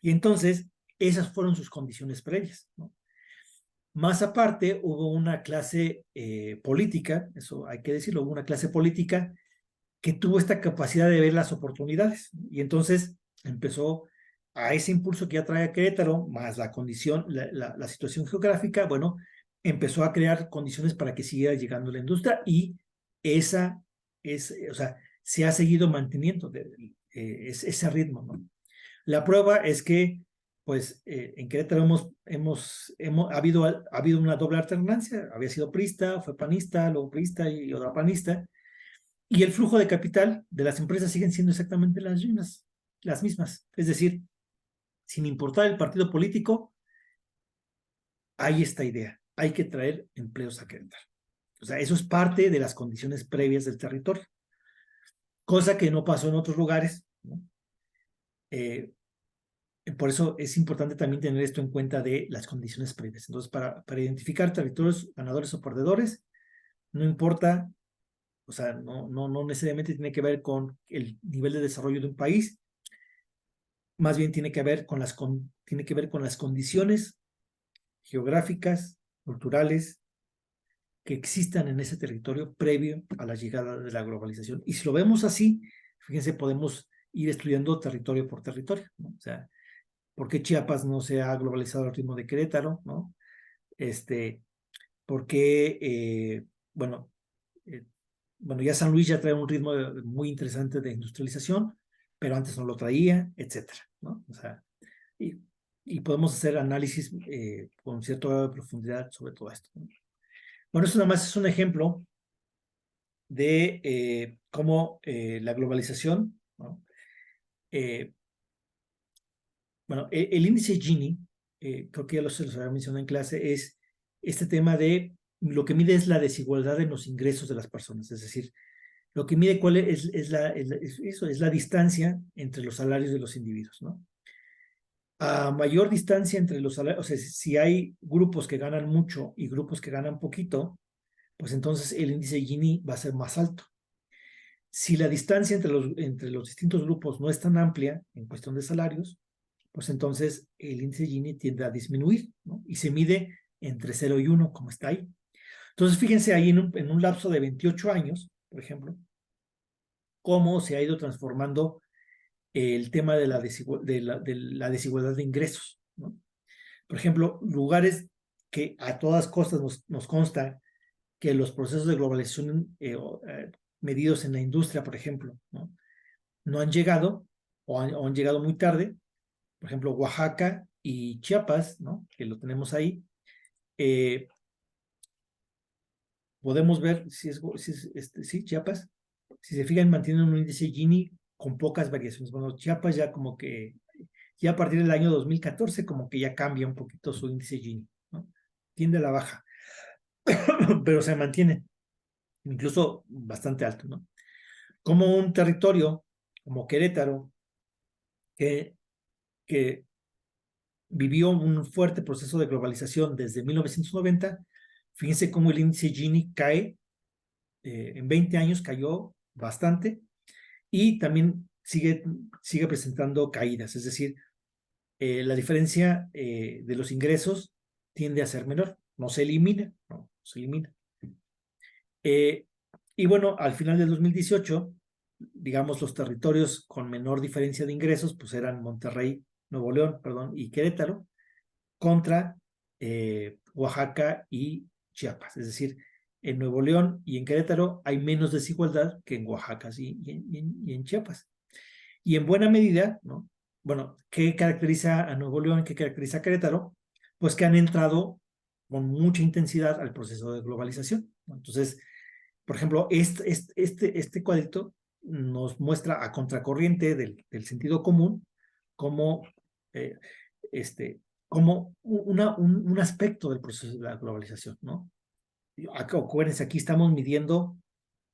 Y entonces, esas fueron sus condiciones previas, ¿no? Más aparte, hubo una clase política, eso hay que decirlo, hubo una clase política que tuvo esta capacidad de ver las oportunidades. Y entonces empezó a ese impulso que ya trae a Querétaro, más la condición, la situación geográfica, bueno, empezó a crear condiciones para que siguiera llegando la industria y esa o sea, se ha seguido manteniendo ese ritmo, ¿no? La prueba es que, pues, en Querétaro ha habido una doble alternancia, había sido priista, fue panista, luego priista y otra panista, y el flujo de capital de las empresas siguen siendo exactamente las mismas. Es decir, sin importar el partido político, hay esta idea, hay que traer empleos a Querétaro. O sea, eso es parte de las condiciones previas del territorio, cosa que no pasó en otros lugares, ¿no? Por eso es importante también tener esto en cuenta de las condiciones previas. Entonces, para identificar territorios ganadores o perdedores, no importa, o sea, no necesariamente tiene que ver con el nivel de desarrollo de un país, más bien tiene que ver con las condiciones geográficas, culturales, que existan en ese territorio previo a la llegada de la globalización. Y si lo vemos así, fíjense, podemos ir estudiando territorio por territorio, ¿no? O sea, ¿por qué Chiapas no se ha globalizado al ritmo de Querétaro, ¿no? ¿Por qué, bueno, eh, bueno, ya San Luis ya trae un ritmo muy interesante de industrialización, pero antes no lo traía, etcétera, ¿no? O sea, y, y podemos hacer análisis con cierto grado de profundidad sobre todo esto, ¿no? Bueno, eso nada más es un ejemplo de cómo la globalización, ¿no? Eh, bueno, el índice Gini, creo que ya se los había mencionado en clase, es este tema de lo que mide es la desigualdad en los ingresos de las personas, es decir, lo que mide cuál es la distancia entre los salarios de los individuos, ¿no? A mayor distancia entre los salarios, o sea, si hay grupos que ganan mucho y grupos que ganan poquito, pues entonces el índice Gini va a ser más alto. Si la distancia entre los distintos grupos no es tan amplia en cuestión de salarios, pues entonces el índice Gini tiende a disminuir, ¿no? Y se mide entre 0 y 1, como está ahí. Entonces, fíjense ahí en un lapso de 28 años, por ejemplo, cómo se ha ido transformando el tema de la desigualdad de ingresos, ¿no? Por ejemplo, lugares que a todas costas nos consta que los procesos de globalización medidos en la industria, por ejemplo, no han llegado o han llegado muy tarde. Por ejemplo, Oaxaca y Chiapas, ¿no? Que lo tenemos ahí. Podemos ver si Chiapas, si se fijan, mantienen un índice Gini con pocas variaciones. Bueno, Chiapas ya como que, ya a partir del año 2014, como que ya cambia un poquito su índice Gini, ¿no? Tiende a la baja, pero se mantiene incluso bastante alto, ¿no? Como un territorio como Querétaro, que, que vivió un fuerte proceso de globalización desde 1990, fíjense cómo el índice Gini cae, en 20 años cayó bastante, y también sigue presentando caídas, es decir, la diferencia de los ingresos tiende a ser menor, no se elimina, no se elimina. Y bueno, al final del 2018, digamos, los territorios con menor diferencia de ingresos, pues eran Monterrey, Nuevo León, perdón, y Querétaro, contra Oaxaca y Chiapas. Es decir, en Nuevo León y en Querétaro hay menos desigualdad que en Oaxaca y en Chiapas. Y en buena medida, ¿no? Bueno, ¿qué caracteriza a Nuevo León? ¿Qué caracteriza a Querétaro? Pues que han entrado con mucha intensidad al proceso de globalización, ¿no? Entonces, por ejemplo, este cuadrito nos muestra a contracorriente del sentido común como, eh, como un aspecto del proceso de la globalización, ¿no? Acuérdense, aquí estamos midiendo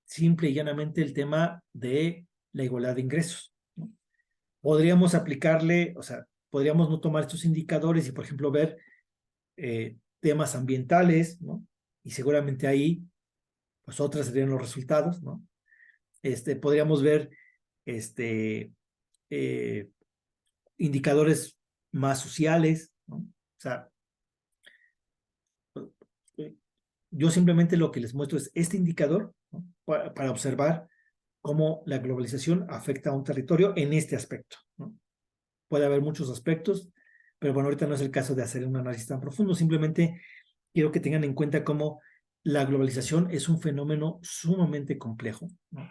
simple y llanamente el tema de la igualdad de ingresos, ¿no? Podríamos aplicarle, o sea, podríamos no tomar estos indicadores y, por ejemplo, ver temas ambientales, ¿no? Y seguramente ahí, pues otros serían los resultados, ¿no? Podríamos ver eh, indicadores más sociales, ¿no? O sea, yo simplemente lo que les muestro es este indicador, ¿no? Para observar cómo la globalización afecta a un territorio en este aspecto, ¿no? Puede haber muchos aspectos, pero bueno, ahorita no es el caso de hacer un análisis tan profundo, simplemente quiero que tengan en cuenta cómo la globalización es un fenómeno sumamente complejo, ¿no?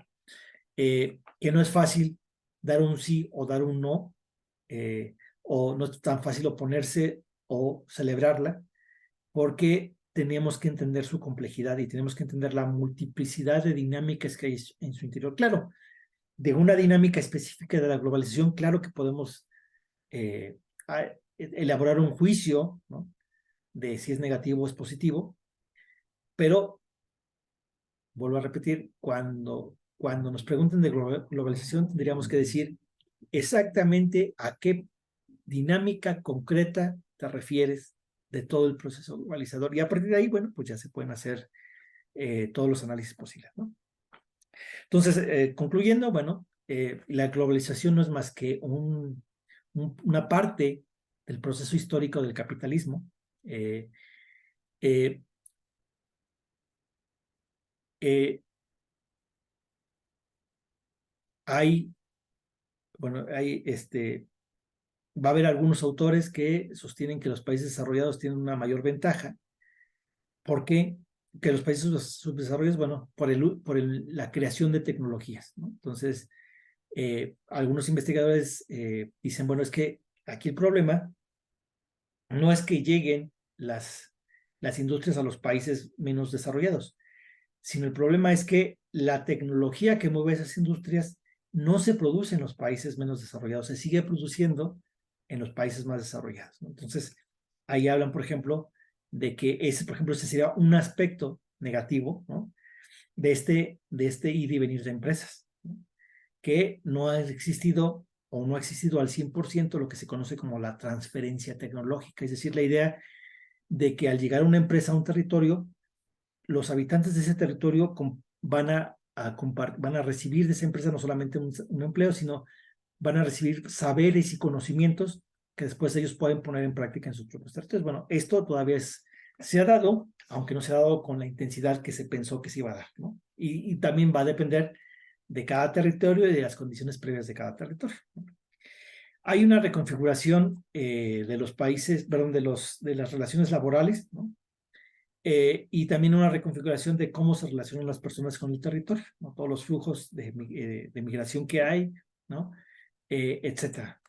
Que no es fácil dar un sí o dar un no, o no es tan fácil oponerse o celebrarla, porque tenemos que entender su complejidad y tenemos que entender la multiplicidad de dinámicas que hay en su interior. Claro, de una dinámica específica de la globalización, claro que podemos eh, elaborar un juicio, ¿no? De si es negativo o es positivo, pero vuelvo a repetir, cuando nos pregunten de globalización, tendríamos que decir exactamente a qué dinámica concreta te refieres de todo el proceso globalizador. Y a partir de ahí, bueno, pues ya se pueden hacer todos los análisis posibles, ¿no? Entonces, concluyendo, bueno, la globalización no es más que una parte del proceso histórico del capitalismo. Eh, eh, eh, hay, bueno, va a haber algunos autores que sostienen que los países desarrollados tienen una mayor ventaja. ¿Por qué? Que los países subdesarrollados, bueno, la creación de tecnologías, ¿no? Entonces, algunos investigadores dicen, bueno, es que aquí el problema no es que lleguen las industrias a los países menos desarrollados, sino el problema es que la tecnología que mueve esas industrias no se produce en los países menos desarrollados, se sigue produciendo en los países más desarrollados, ¿no? Entonces, ahí hablan, por ejemplo, de que ese, por ejemplo, ese sería un aspecto negativo, ¿no? de este ir y venir de empresas, ¿no? Que no ha existido o no ha existido al 100% lo que se conoce como la transferencia tecnológica, es decir, la idea de que al llegar una empresa a un territorio, los habitantes de ese territorio van a recibir de esa empresa no solamente un empleo, sino van a recibir saberes y conocimientos que después ellos pueden poner en práctica en sus propios territorios. Bueno, esto todavía se ha dado, aunque no se ha dado con la intensidad que se pensó que se iba a dar, ¿no? Y también va a depender de cada territorio y de las condiciones previas de cada territorio, ¿no? Hay una reconfiguración de los países, perdón, de las relaciones laborales, ¿no? Y también una reconfiguración de cómo se relacionan las personas con el territorio, ¿no? Todos los flujos de migración que hay, ¿no? Etcétera.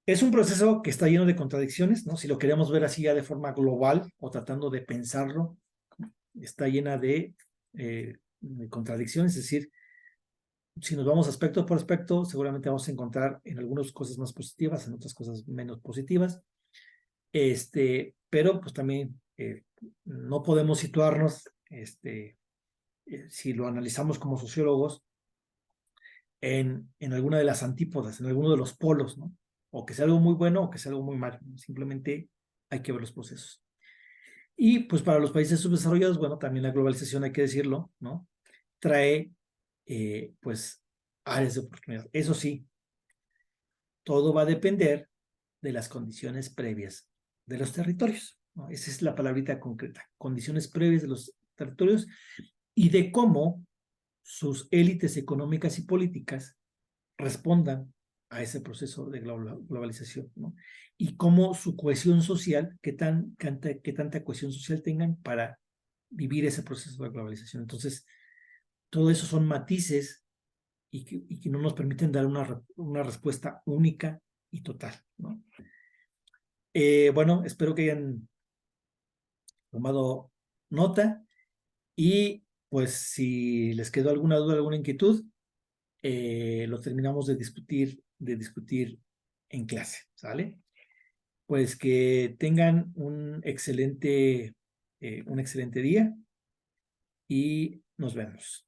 Es un proceso que está lleno de contradicciones, ¿no? Si lo queremos ver así ya de forma global o tratando de pensarlo, está llena de contradicciones, es decir, si nos vamos aspecto por aspecto, seguramente vamos a encontrar en algunas cosas más positivas, en otras cosas menos positivas, pero pues también no podemos situarnos, si lo analizamos como sociólogos, en alguna de las antípodas, en alguno de los polos, ¿no? O que sea algo muy bueno o que sea algo muy malo. Simplemente hay que ver los procesos. Y pues para los países subdesarrollados, bueno, también la globalización, hay que decirlo, ¿no? Trae, pues, áreas de oportunidad. Eso sí, todo va a depender de las condiciones previas de los territorios, ¿no? Esa es la palabrita concreta, condiciones previas de los territorios y de cómo sus élites económicas y políticas respondan a ese proceso de globalización, ¿no? Y cómo su cohesión social, qué tanta cohesión social tengan para vivir ese proceso de globalización. Entonces, todo eso son matices y que no nos permiten dar una respuesta única y total, ¿no? Bueno, espero que hayan tomado nota y pues si les quedó alguna duda, alguna inquietud, lo terminamos de discutir en clase, ¿sale? Pues que tengan un excelente día y nos vemos.